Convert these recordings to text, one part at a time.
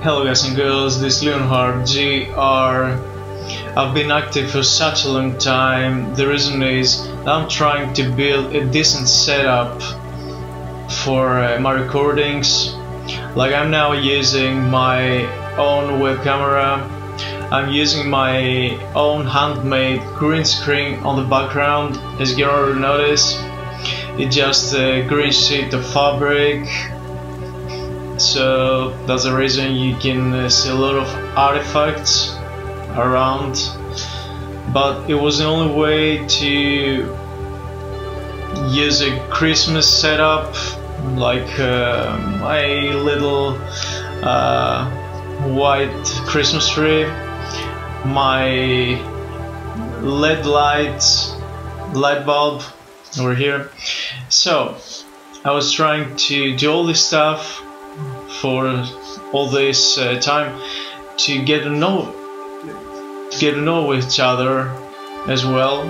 Hello guys and girls, this is LeonhartGR. I've been active for such a long time. The reason is that I'm trying to build a decent setup for my recordings. Like, I'm now using my own web camera. I'm using my own handmade green screen on the background. As you can already notice, it's just a green sheet of fabric. So that's the reason you can see a lot of artifacts around, but it was the only way to use a Christmas setup, like my little white Christmas tree, my LED light bulb over here. So I was trying to do all this stuff for all this time to get to know each other as well.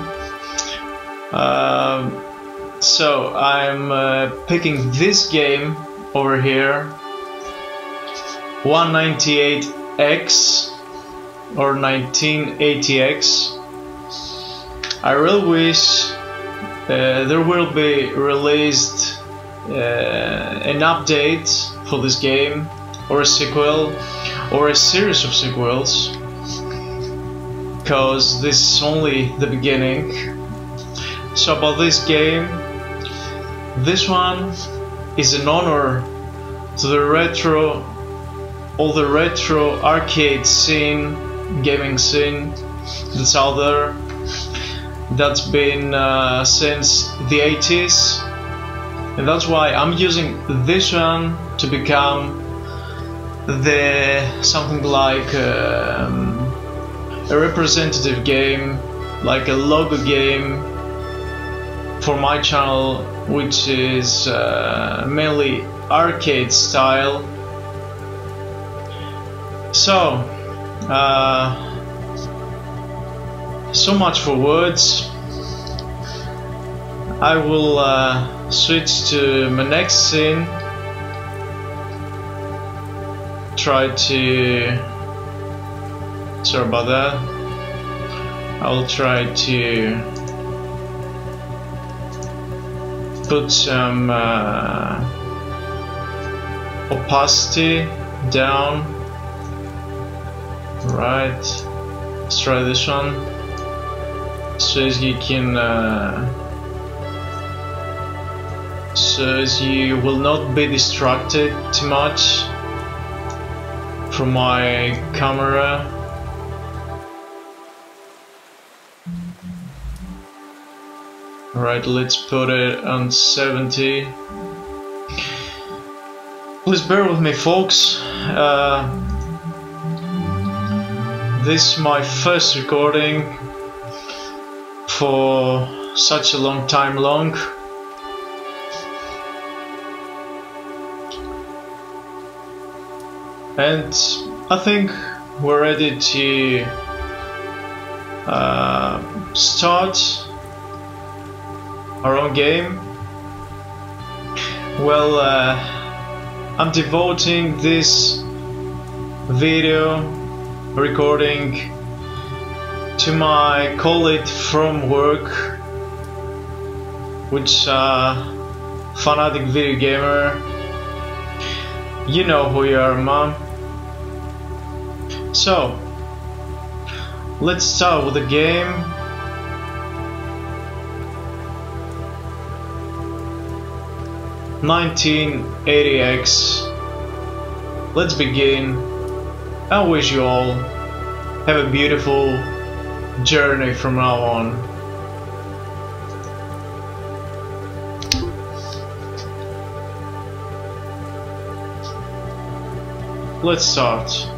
So I'm picking this game over here, 198X or 1980X. I really wish there will be released an update for this game, or a sequel, or a series of sequels, because this is only the beginning. So about this game, this one is an honor to the all the retro arcade scene, gaming scene that's out there, that's been since the 80s. And that's why I'm using this one to become something like a representative game, like a logo game for my channel, which is mainly arcade style. So so much for words. I will switch to my next scene. Sorry about that. I'll try to put some opacity down. Right, let's try this one, so as you can so as you will not be distracted too much from my camera. Alright, let's put it on 70. Please bear with me, folks. This is my first recording for such a long time long. And I think we're ready to start our own game. Well, I'm devoting this video recording to my colleague from work, which is a fanatic video gamer. You know who you are, Mom. So let's start with the game. (1980X). Let's begin. I wish you all have a beautiful journey from now on. Let's start.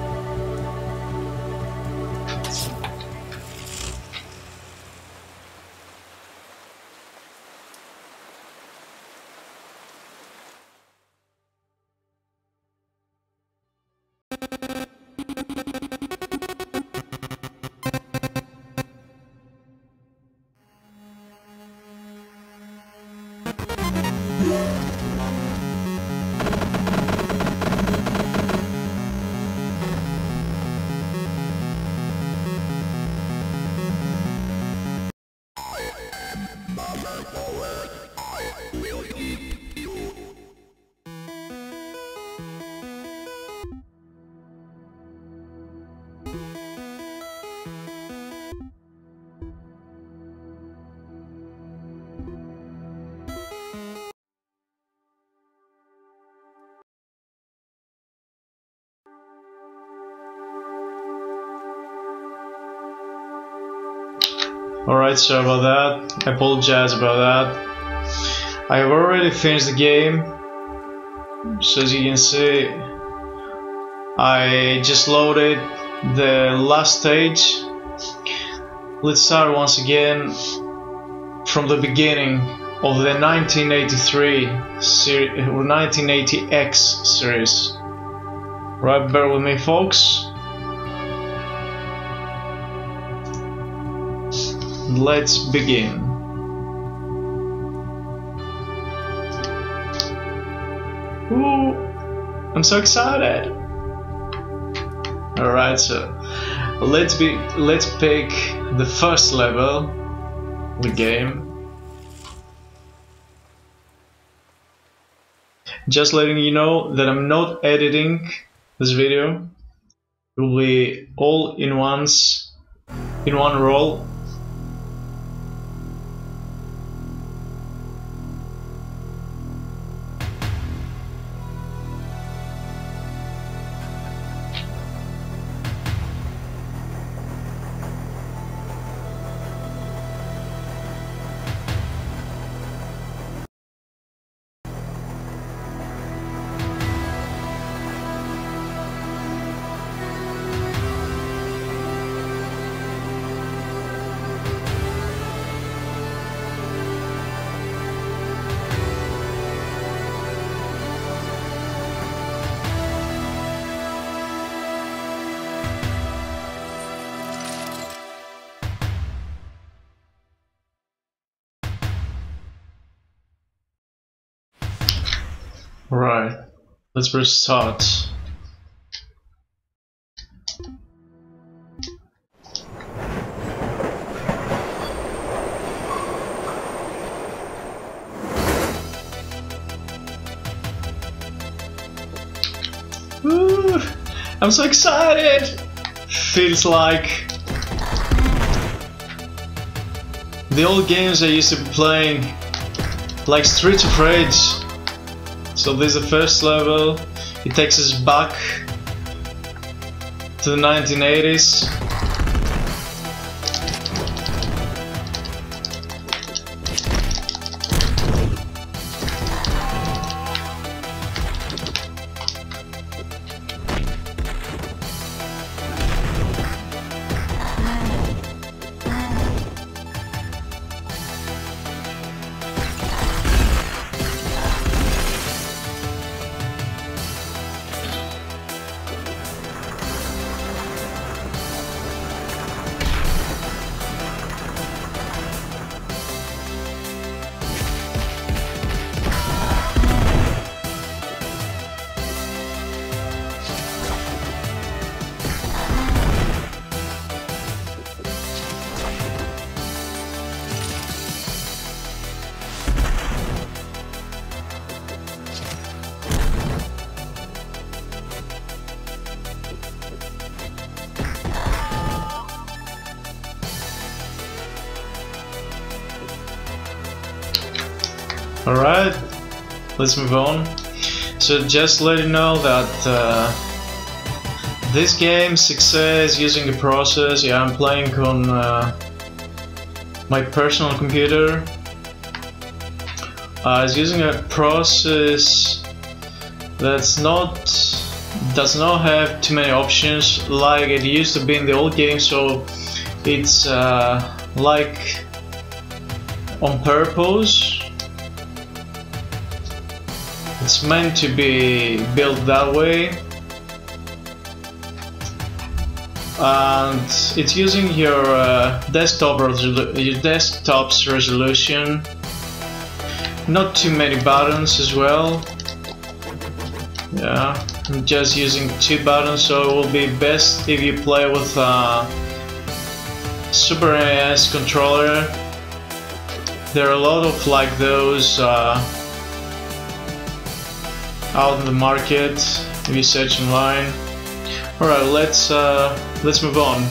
Alright, sorry about that. I apologize about that. I have already finished the game. So as you can see, I just loaded the last stage. Let's start once again from the beginning of the 1983 or 1980X series. Right, bear with me, folks. Let's begin. Ooh, I'm so excited. Alright, so let's pick the first level of the game. Just letting you know that I'm not editing this video. It will be all in one roll. Right, let's press start. Woo, I'm so excited! Feels like the old games I used to be playing, like Streets of Rage. So this is the first level. It takes us back to the 1980s. Alright, let's move on. So just let you know that this game success using the process, yeah, I'm playing on my personal computer. It's using a process does not have too many options like it used to be in the old game, so it's like on purpose. It's meant to be built that way, and it's using your desktop's resolution. Not too many buttons as well. Yeah, I'm just using 2 buttons, so it will be best if you play with a Super NES controller. There are a lot of like those out in the market if you search online. Alright, let's move on.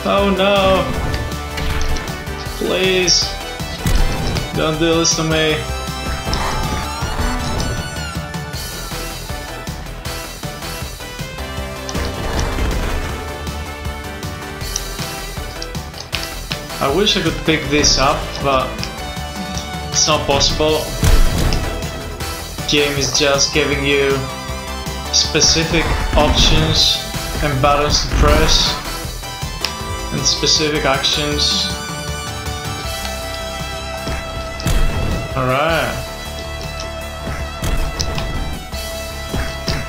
Oh no! Please! Don't do this to me! I wish I could pick this up, but it's not possible. Game is just giving you specific options and buttons to press and specific actions. Alright.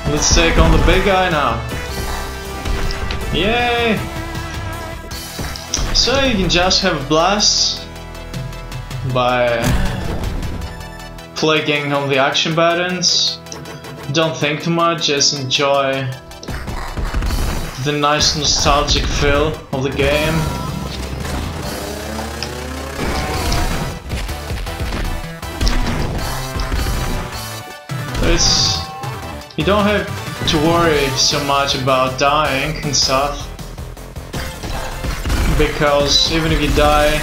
Let's take on the big guy now. Yay! So you can just have a blast by clicking on the action buttons. Don't think too much, just enjoy the nice nostalgic feel of the game. You don't have to worry so much about dying and stuff, because even if you die,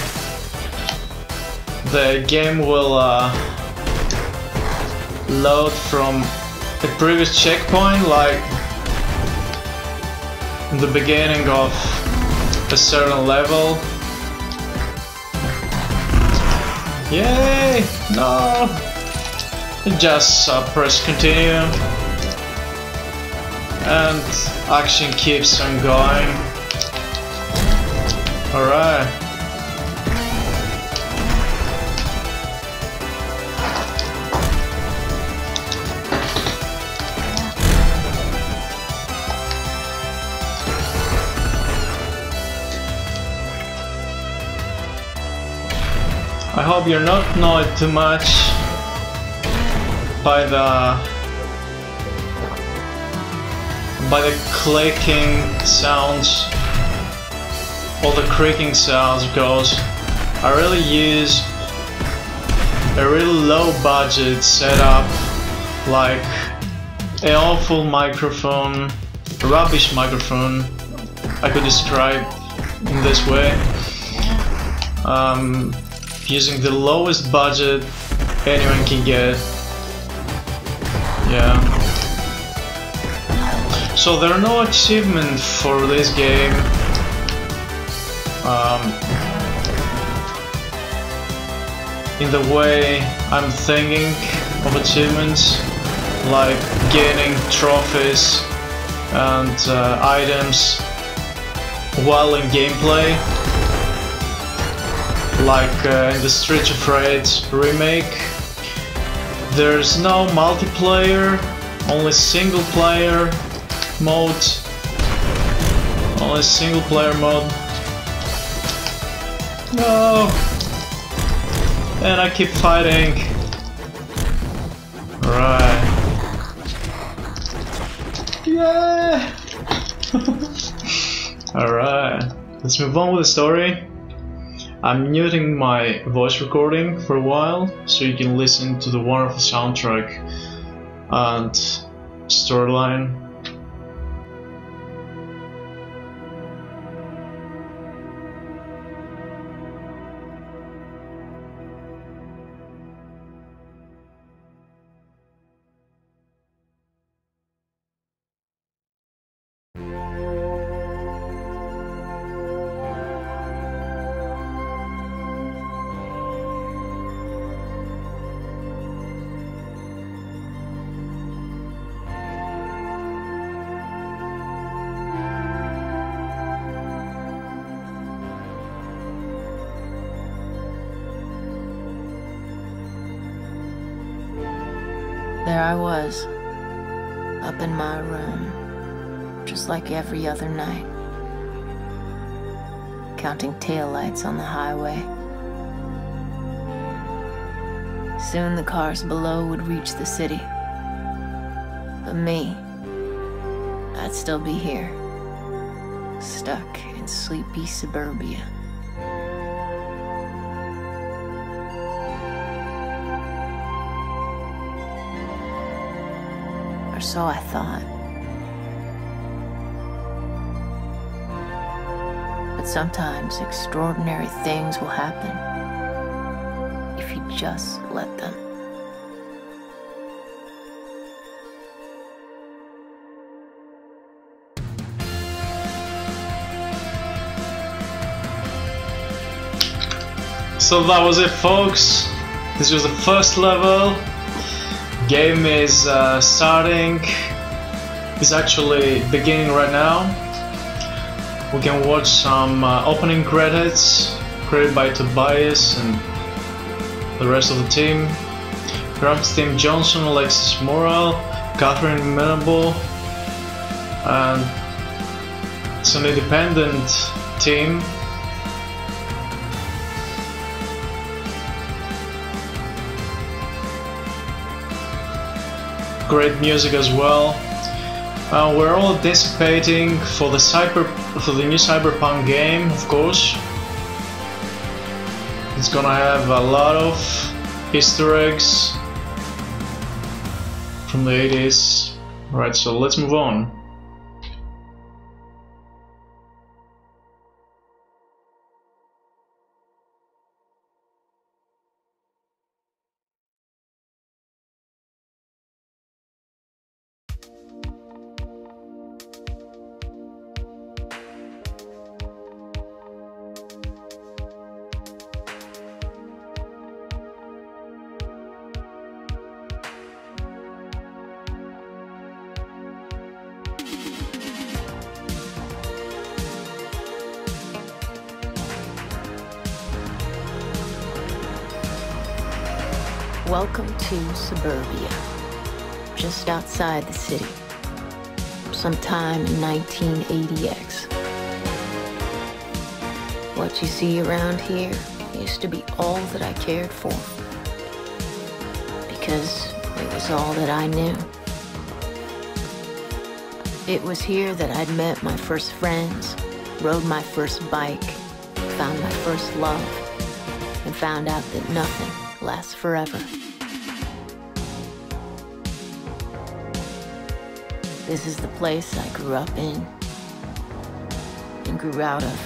the game will load from a previous checkpoint, like in the beginning of a certain level. Yay! No! Just press continue and action keeps on going. Alright. I hope you're not annoyed too much by the clicking sounds or the creaking sounds, because I really use a really low budget setup, like an awful microphone, a rubbish microphone, I could describe in this way. Using the lowest budget anyone can get. Yeah. So there are no achievements for this game. In the way I'm thinking of achievements, like gaining trophies and items while in gameplay, like in the Streets of Rage remake. There's no multiplayer, only single player mode. Only single player mode. No! And I keep fighting. Right. Yeah! Alright. Let's move on with the story. I'm muting my voice recording for a while so you can listen to the wonderful soundtrack and storyline. There I was, up in my room, just like every other night, counting taillights on the highway. Soon the cars below would reach the city, but me, I'd still be here, stuck in sleepy suburbia. Or so I thought. But sometimes extraordinary things will happen if you just let them. So that was it, folks. This was the first level. Game is starting. It's actually beginning right now. We can watch some opening credits created by Tobias and the rest of the team. Graphics team Johnson, Alexis Morel, Catherine Menable, and it's an independent team. Great music as well. We're all anticipating for the new Cyberpunk game, of course. It's gonna have a lot of Easter eggs from the 80s. Right, so let's move on. Welcome to suburbia, just outside the city, sometime in 1980X. What you see around here used to be all that I cared for, because it was all that I knew. It was here that I'd met my first friends, rode my first bike, found my first love, and found out that nothing lasts forever. This is the place I grew up in and grew out of.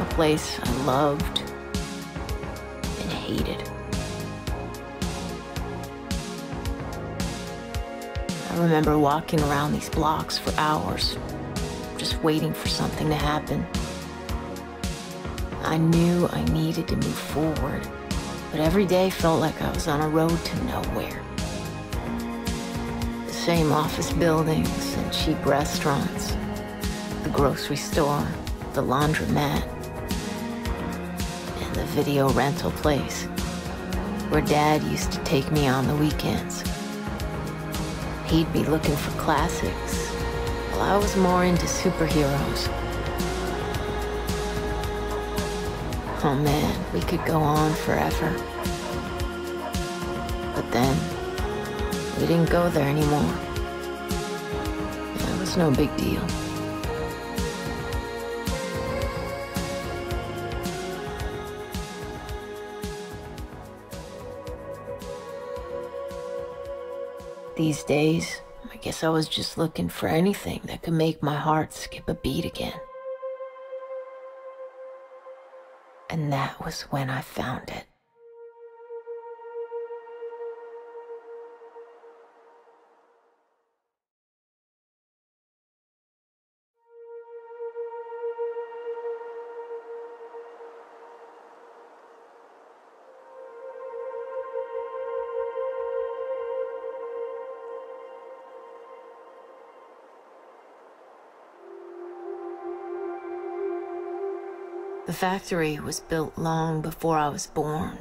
A place I loved and hated. I remember walking around these blocks for hours, just waiting for something to happen. I knew I needed to move forward, but every day felt like I was on a road to nowhere. The same office buildings and cheap restaurants, the grocery store, the laundromat, and the video rental place where Dad used to take me on the weekends. He'd be looking for classics, while I was more into superheroes. Oh man, we could go on forever. But then, we didn't go there anymore. That was no big deal. These days, I guess I was just looking for anything that could make my heart skip a beat again. And that was when I found it. The factory was built long before I was born,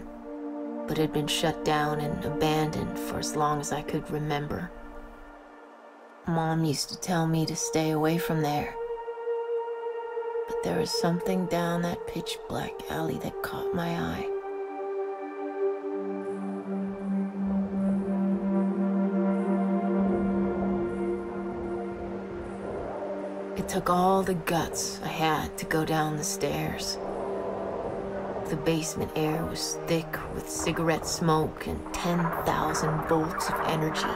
but had been shut down and abandoned for as long as I could remember. Mom used to tell me to stay away from there, but there was something down that pitch-black alley that caught my eye. It took all the guts I had to go down the stairs. The basement air was thick with cigarette smoke and 10,000 volts of energy.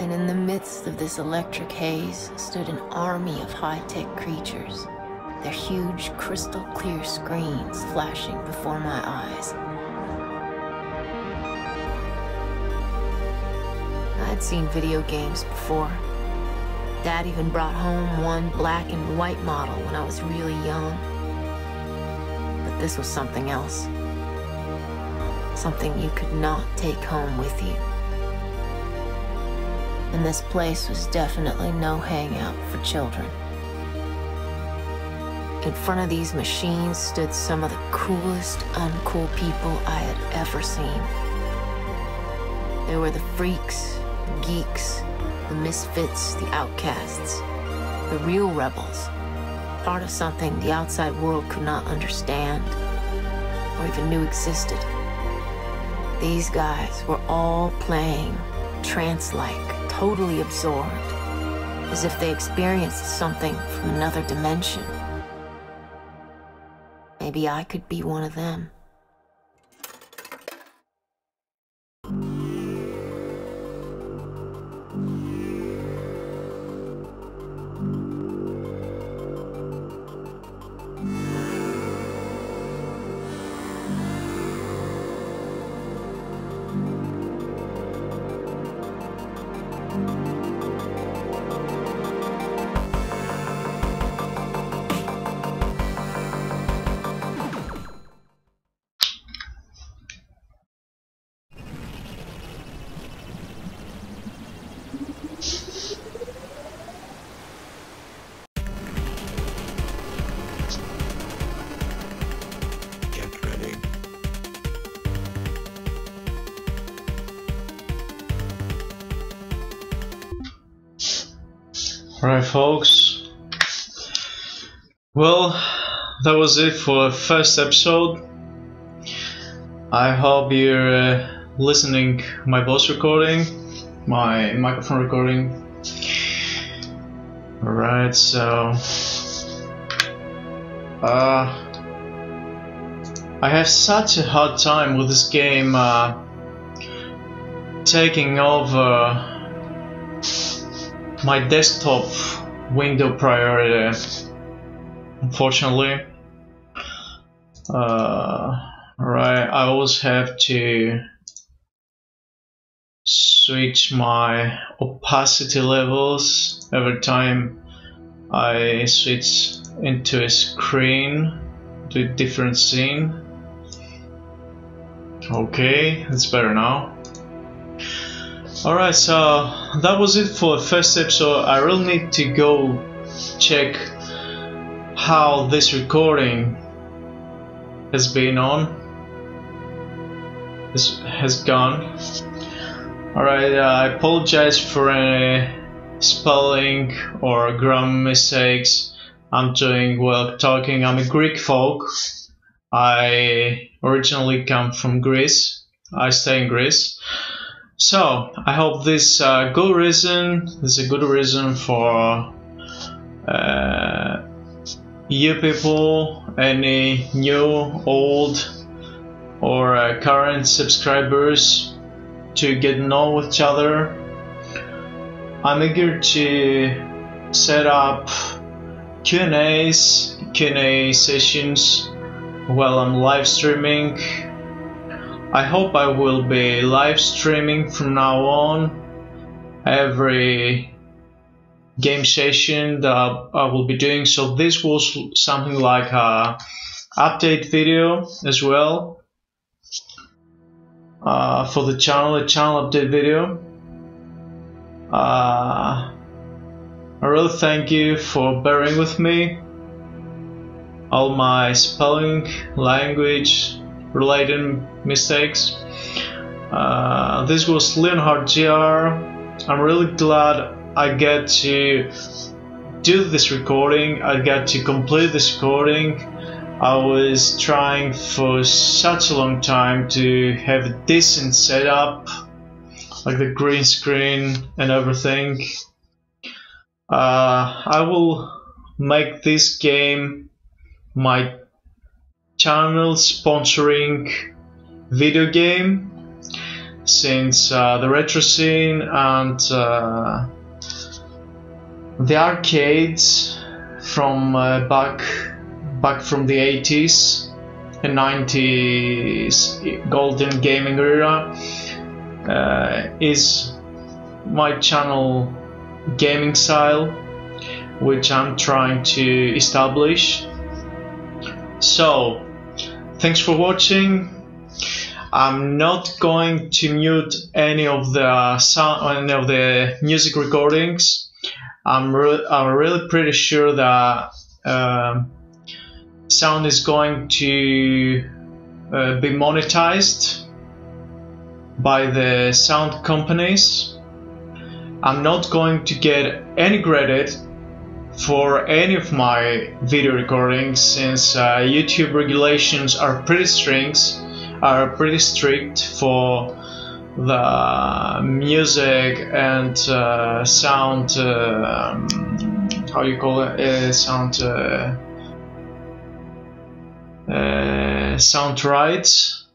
And in the midst of this electric haze stood an army of high-tech creatures, their huge crystal-clear screens flashing before my eyes. I'd seen video games before. Dad even brought home one black and white model when I was really young. But this was something else. Something you could not take home with you. And this place was definitely no hangout for children. In front of these machines stood some of the coolest, uncool people I had ever seen. They were the freaks, the geeks, the misfits, the outcasts, the real rebels, part of something the outside world could not understand or even knew existed. These guys were all playing trance-like, totally absorbed, as if they experienced something from another dimension. Maybe I could be one of them. Alright folks, well, that was it for the first episode. I hope you're listening my voice recording, my microphone recording. Alright, so I have such a hard time with this game taking over my desktop window priority, unfortunately. Right, I always have to switch my opacity levels every time I switch into a screen, to a different scene. Okay, it's better now. Alright, so that was it for the first episode. I really need to go check how this recording has been on. This has gone. Alright, I apologize for any spelling or grammar mistakes. I'm doing well talking. I'm a Greek folk. I originally come from Greece. I stay in Greece. So I hope this is a good reason for you people, any new, old, or current subscribers, to get to know each other. I'm eager to set up Q&A sessions while I'm live streaming. I hope I will be live streaming from now on every game session that I will be doing. So this was something like a update video as well for the channel, a channel update video. I really thank you for bearing with me. All my spelling, language related mistakes. This was LeonhartGR. I'm really glad I get to do this recording. I got to complete this recording. I was trying for such a long time to have a decent setup, like the green screen and everything. I will make this game my channel sponsoring video game. since the retro scene and the arcades from back from the 80s and 90s golden gaming era is my channel gaming style, which I'm trying to establish. So thanks for watching. I'm not going to mute any of the sound, any of the music recordings. I'm really pretty sure that sound is going to be monetized by the sound companies. I'm not going to get any credit for any of my video recordings, since YouTube regulations are pretty strict for the music and sound, how you call it, sound rights,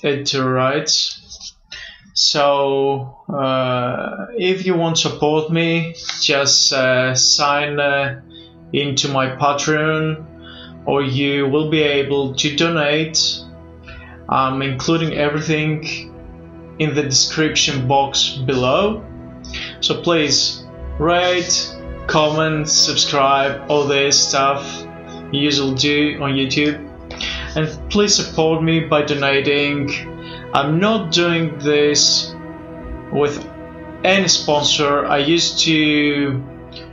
editor rights. So if you want to support me, just sign into my Patreon, or you will be able to donate. I'm including everything in the description box below. So please rate, comment, subscribe, all this stuff you usually do on YouTube. And please support me by donating. I'm not doing this with any sponsor. I used to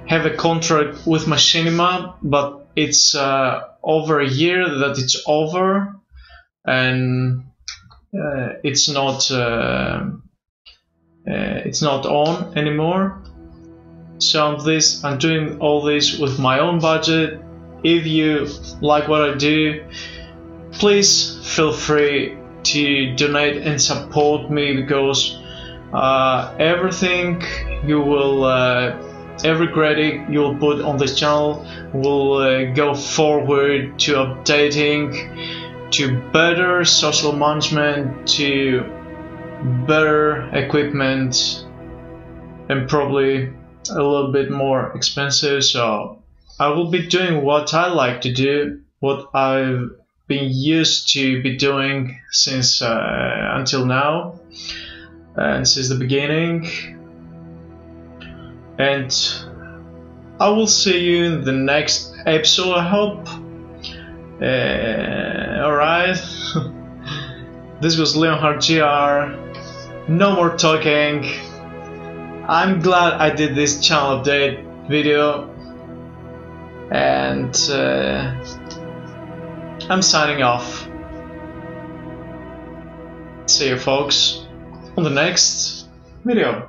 have a contract with Machinima, but it's over a year that it's over, and it's not on anymore. So I'm doing all this with my own budget. If you like what I do, please feel free to donate and support me, because everything you will, every credit you will put on this channel will go forward to updating, to better social management, to better equipment, and probably a little bit more expensive. So I will be doing what I like to do, what I've been used to be doing since until now, and since the beginning. And I will see you in the next episode, I hope. Alright. This was LeonhartGR. No more talking. I'm glad I did this channel update video, and I'm signing off. See you folks on the next video.